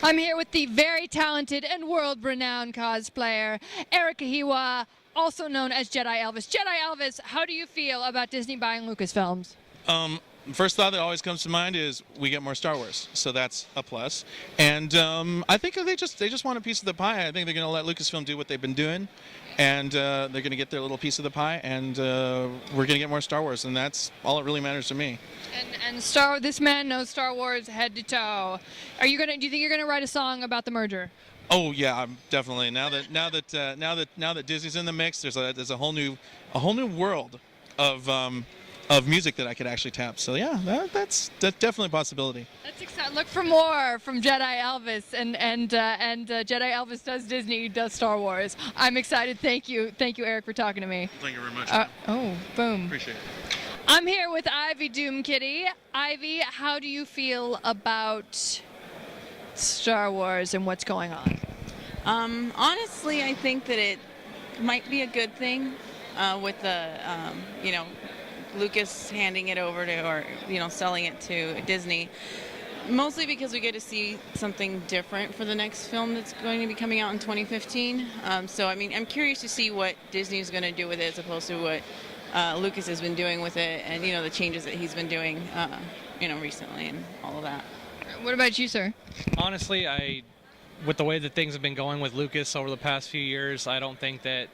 I'm here with the very talented and world-renowned cosplayer, Erica Hiwa, also known as Jedi Elvis. Jedi Elvis, how do you feel about Disney buying LucasFilms? First thought that always comes to mind is we get more Star Wars, so that's a plus. And I think they just want a piece of the pie. I think they're going to let Lucasfilm do what they've been doing, and they're going to get their little piece of the pie, and we're going to get more Star Wars, and that's all that really matters to me. And this man knows Star Wars head to toe. Do you think you're gonna write a song about the merger? Oh yeah, definitely. Now that Disney's in the mix, there's a whole new world of music that I could actually tap. So yeah, that's definitely a possibility. That's exciting. Look for more from Jedi Elvis, and Jedi Elvis does Disney, does Star Wars. I'm excited. Thank you, Eric, for talking to me. Thank you very much. Boom. Appreciate it. I'm here with Ivy Doom Kitty. Ivy, how do you feel about Star Wars and what's going on? Honestly, I think that it might be a good thing with the, Lucas handing it over to, or, selling it to Disney. Mostly because we get to see something different for the next film that's going to be coming out in 2015. So, I'm curious to see what Disney is going to do with it as opposed to what Lucas has been doing with it, and the changes that he's been doing, recently, and all of that. What about you, sir? Honestly, with the way that things have been going with Lucas over the past few years, I don't think that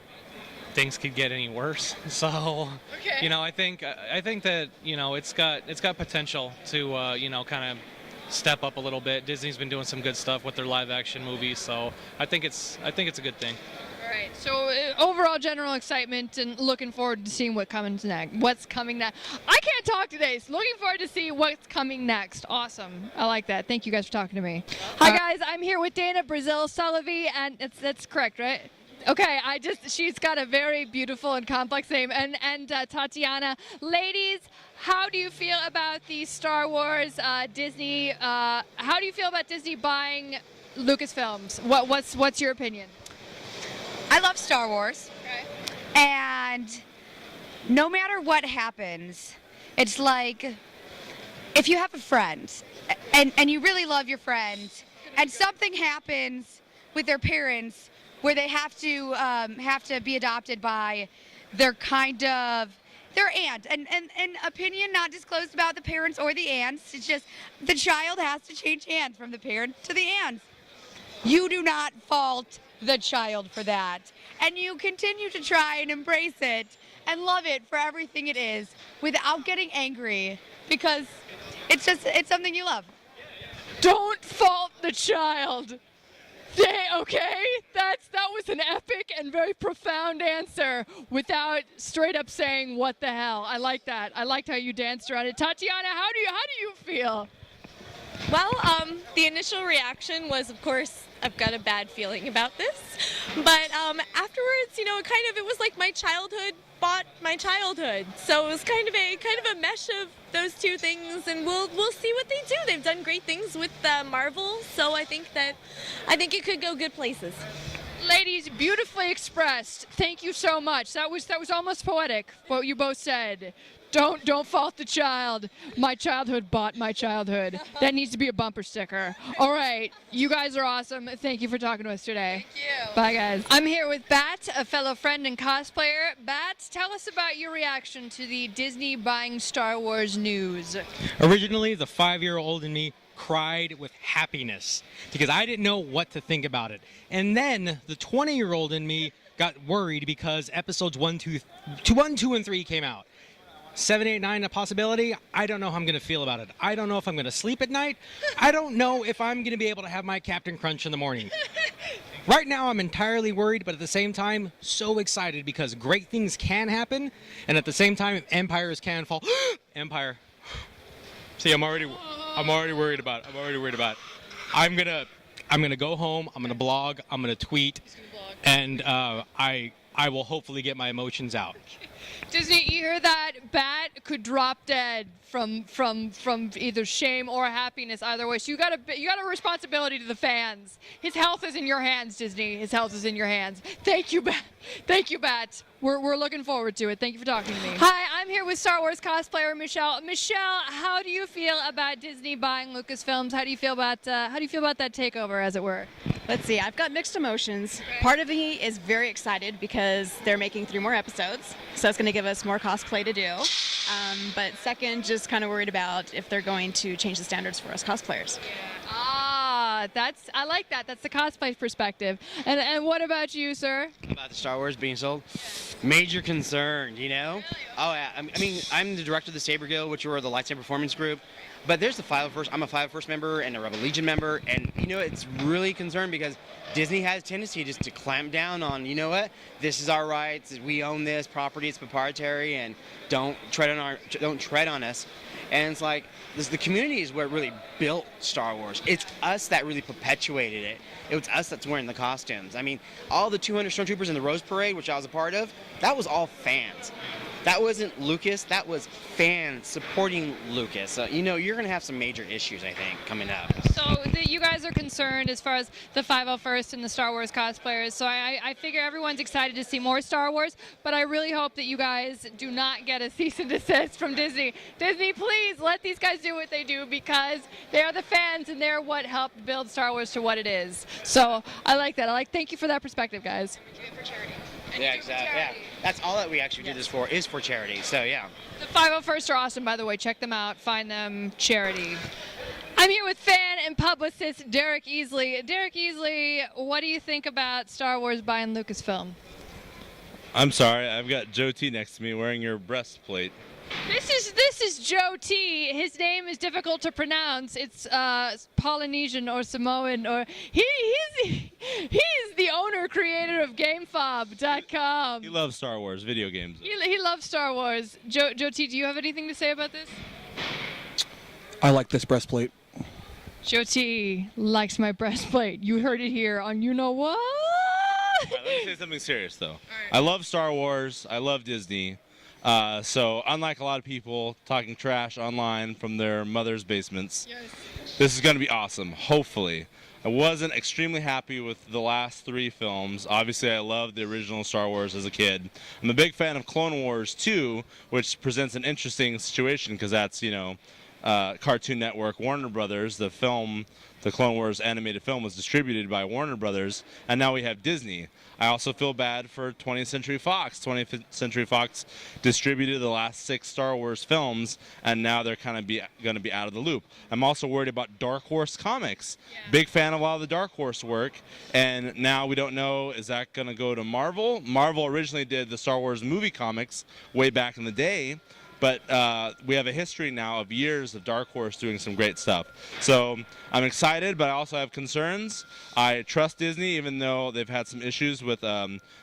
things could get any worse. So, okay. I think that it's got potential to kind of step up a little bit. Disney's been doing some good stuff with their live-action movies, so I think it's a good thing. All right. So overall, general excitement and looking forward to seeing what's coming next. I can't talk today, so looking forward to see what's coming next. Awesome. I like that. Thank you guys for talking to me. Hi guys. I'm here with Dana Brazil Sullivan, and that's correct, right? Okay. She's got a very beautiful and complex name, and Tatiana. Ladies, how do you feel about the Star Wars Disney? How do you feel about Disney buying Lucasfilms? What's your opinion? I love Star Wars, and no matter what happens, it's like if you have a friend and you really love your friend, and something happens with their parents where they have to be adopted by their aunt, and opinion not disclosed about the parents or the aunts. It's just the child has to change hands from the parent to the aunts. You do not fault the child for that, and you continue to try and embrace it and love it for everything it is without getting angry, because it's something you love. Don't fault the child. Okay, that was an epic and very profound answer without straight up saying what the hell. I like that. I liked how you danced around it. Tatiana, how do you feel? Well, the initial reaction was, of course, I've got a bad feeling about this. But afterwards, it was like my childhood bought my childhood. So it was kind of a mesh of those two things, and we'll see what they do. They've done great things with Marvel, so I think it could go good places. Ladies, beautifully expressed. Thank you so much. That was almost poetic, what you both said. Don't fault the child. My childhood bought my childhood. That needs to be a bumper sticker. All right, you guys are awesome. Thank you for talking to us today. Thank you. Bye, guys. I'm here with Bat, a fellow friend and cosplayer. Bat, tell us about your reaction to the Disney buying Star Wars news. Originally, the 5-year-old in me cried with happiness because I didn't know what to think about it. And then the 20-year-old in me got worried because episodes 1, 2, and 3 came out. 7, 8, 9 a possibility. I don't know how I'm going to feel about it. I don't know if I'm going to sleep at night. I don't know if I'm going to be able to have my Captain Crunch in the morning. Right now I'm entirely worried, but at the same time so excited because great things can happen, and at the same time empires can fall. Empire. See, I'm already worried about it. I'm going to go home, I'm going to blog, I'm going to tweet, and I I will hopefully get my emotions out. Disney, you hear that? Bat could drop dead from either shame or happiness, either way. So you got a responsibility to the fans. His health is in your hands, Disney. His health is in your hands. Thank you, Bat. Thank you, Bat. We're looking forward to it. Thank you for talking to me. Hi, I'm here with Star Wars cosplayer Michelle. Michelle, how do you feel about Disney buying Lucasfilms? How do you feel about that takeover, as it were? Let's see, I've got mixed emotions. Part of me is very excited because they're making 3 more episodes, so it's going to give us more cosplay to do. But second, just kind of worried about if they're going to change the standards for us cosplayers. I like that. That's the cosplay perspective. And what about you, sir? About the Star Wars being sold? Major concern, you know? Oh, yeah. I mean, I'm the director of the Saber Guild, which are the lightsaber performance group. But there's the 501st. I'm a 501st member and a Rebel Legion member. And, you know, it's really concerned because Disney has a tendency just to clamp down on, you know what? This is our rights. We own this property. It's proprietary. And don't tread on us. And it's like, the community is what really built Star Wars. It's us that really perpetuated it. It was us that's wearing the costumes. I mean, all the 200 Stormtroopers in the Rose Parade, which I was a part of, that was all fans. That wasn't Lucas, that was fans supporting Lucas. So, you know, you're going to have some major issues, I think, coming up. So you guys are concerned as far as the 501st and the Star Wars cosplayers. So I figure everyone's excited to see more Star Wars, but I really hope that you guys do not get a cease and desist from Disney. Disney, please let these guys do what they do because they are the fans and they're what helped build Star Wars to what it is. So I like that. Thank you for that perspective, guys. We do it for charity. Yeah, exactly. Yeah, that's all that we actually do this for, is for charity. So, yeah. The 501st are awesome, by the way. Check them out. Find them. Charity. I'm here with fan and publicist Derek Easley. Derek Easley, what do you think about Star Wars buying Lucasfilm? I'm sorry, I've got Joe T next to me wearing your breastplate. This is Joe T. His name is difficult to pronounce. It's Polynesian or Samoan, or he's the owner creator of GameFob.com. He loves Star Wars video games. He loves Star Wars. Joe T, do you have anything to say about this? I like this breastplate. Joe T likes my breastplate. You heard it here on You Know What? All right, let me say something serious though. I love Star Wars. I love Disney. So unlike a lot of people talking trash online from their mother's basements, this is going to be awesome, hopefully. I wasn't extremely happy with the last 3 films. Obviously, I loved the original Star Wars as a kid. I'm a big fan of Clone Wars 2, which presents an interesting situation because that's, you know, Cartoon Network, Warner Brothers. The Clone Wars animated film was distributed by Warner Brothers, and now we have Disney. I also feel bad for 20th Century Fox. 20th Century Fox distributed the last 6 Star Wars films, and now they're kind of going to be out of the loop. I'm also worried about Dark Horse Comics. Yeah. Big fan of a lot of the Dark Horse work, and now we don't know, is that going to go to Marvel? Marvel originally did the Star Wars movie comics way back in the day, but we have a history now of years of Dark Horse doing some great stuff. So I'm excited, but I also have concerns. I trust Disney, even though they've had some issues with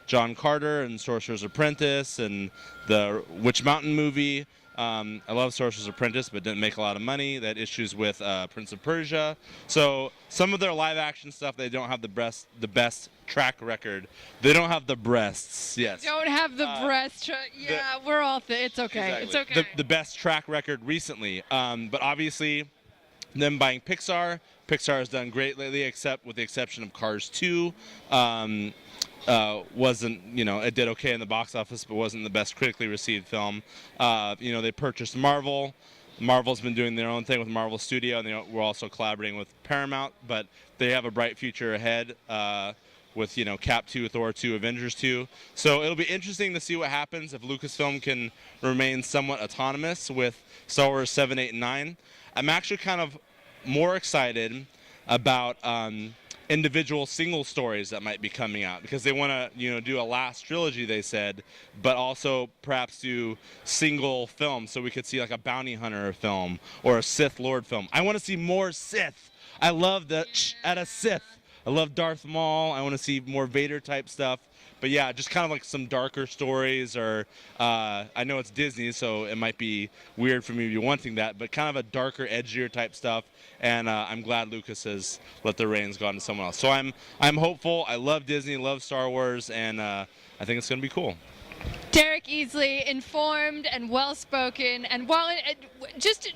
John Carter and Sorcerer's Apprentice and the Witch Mountain movie. I love Sorcerer's Apprentice, but didn't make a lot of money. They had issues with Prince of Persia. So some of their live-action stuff, they don't have the best track record. They don't have the breasts. Yes. Don't have the breast. We're all. It's okay. Exactly. It's okay. The best track record recently, but obviously, them buying Pixar. Pixar has done great lately, except with the exception of Cars 2. Wasn't, you know, it did okay in the box office, but wasn't the best critically received film. You know, they purchased Marvel. Marvel's been doing their own thing with Marvel Studio, and we're also collaborating with Paramount, but they have a bright future ahead with, you know, Cap 2, Thor 2, Avengers 2. So it'll be interesting to see what happens if Lucasfilm can remain somewhat autonomous with Star Wars 7, 8, and 9. I'm actually kind of more excited about individual single stories that might be coming out because they want to, you know, do a last trilogy, they said, but also perhaps do single films so we could see like a bounty hunter film or a Sith Lord film. I want to see more Sith. I love the at a Sith. I love Darth Maul. I want to see more Vader type stuff. But yeah, just kind of like some darker stories, or I know it's Disney, so it might be weird for me to be wanting that, but kind of a darker, edgier type stuff. And I'm glad Lucas has let the reins go on to someone else. So I'm hopeful. I love Disney, love Star Wars, and I think it's going to be cool. Derek Easley, informed and well-spoken, and just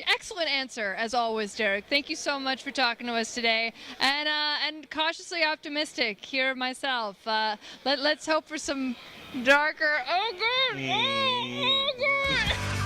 excellent answer as always, Derek. Thank you so much for talking to us today, and cautiously optimistic here myself. Let's hope for some darker. Oh God! Oh God!